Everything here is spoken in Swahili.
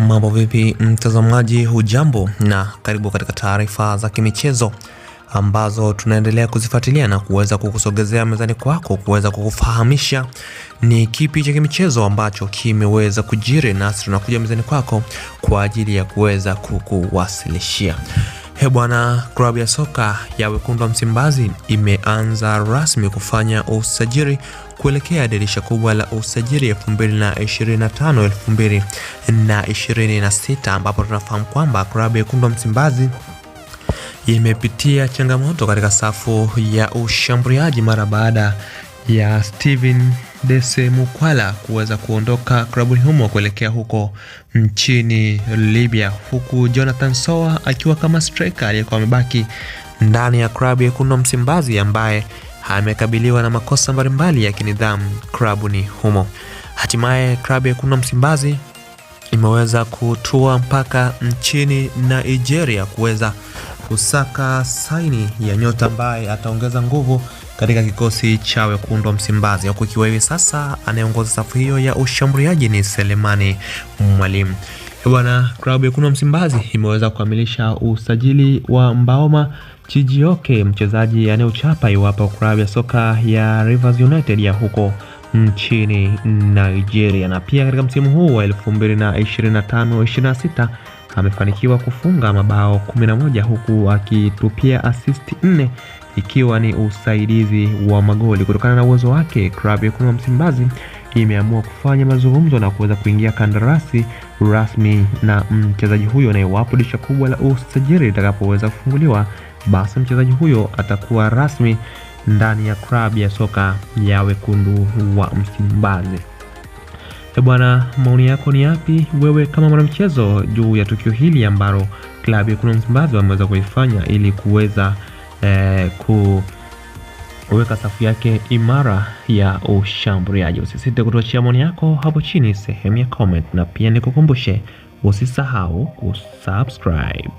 Mambo vipi mtazamaji, hujambo na karibu katika taarifa za kimichezo ambazo tunaendelea kuzifuatilia na kuweza kukusogezea mezani kwako, kuweza kukufahamisha ni kipi cha kimichezo ambacho kimeweza kujiri, nasi tunakuja mezani kwako kwa ajili ya kuweza kukuwasilishia. Bwana, klabu ya soka ya Wekundu wa Msimbazi imeanza rasmi kufanya usajili kuelekea dirisha kubwa la usajili 2025-2026, ambapo tunafahamu kwamba klabu ya Wekundu wa Msimbazi imepitia changamoto katika safu ya ushambuliaji mara baada ya Steven Dese Mukwala kuweza kuondoka klabu humo kuelekea huko nchini Libya, huku Jonathan Soa akiwa kama striker aliyekuwa amebaki ndani ya klabu ya Wekundu wa Msimbazi, ambaye amekabiliwa na makosa mbalimbali ya kinidhamu klabuni humo. Hatimaye klabu ya Wekundu wa Msimbazi imeweza kutua mpaka nchini Nigeria kuweza kusaka saini ya nyota ambaye ataongeza nguvu katika kikosi cha Wekundu wa Msimbazi, huku ikiwa hivi sasa anayeongoza safu hiyo ya ushambuliaji ni Selemani Mwalimu. Bwana, klabu ya Wekundu wa Msimbazi imeweza kukamilisha usajili wa Mbaoma Chijioke, mchezaji anayechapa iwapo klabu ya soka ya Rivers United ya huko nchini Nigeria, na pia katika msimu huu wa 2025-26 amefanikiwa kufunga mabao 11 huku akitupia assist 4, ikiwa ni usaidizi wa magoli. Kutokana na uwezo wake, klabu ya Wekundu wa Msimbazi imeamua kufanya mazungumzo na kuweza kuingia kandarasi rasmi na mchezaji huyo, na iwapo dirisha kubwa la usajili litakapoweza kufunguliwa, basi mchezaji huyo atakuwa rasmi ndani ya klabu ya soka ya Wekundu wa Msimbazi. Bwana, maoni yako ni yapi wewe kama mwanamchezo juu ya tukio hili ambalo klabu ya Wekundu wa Msimbazi wameweza kuifanya ili kuweza kuweka safu yake imara ya ushambuliaji? Usisite kutuachia maoni yako hapo chini sehemu ya comment, na pia nikukumbushe usisahau kusubscribe.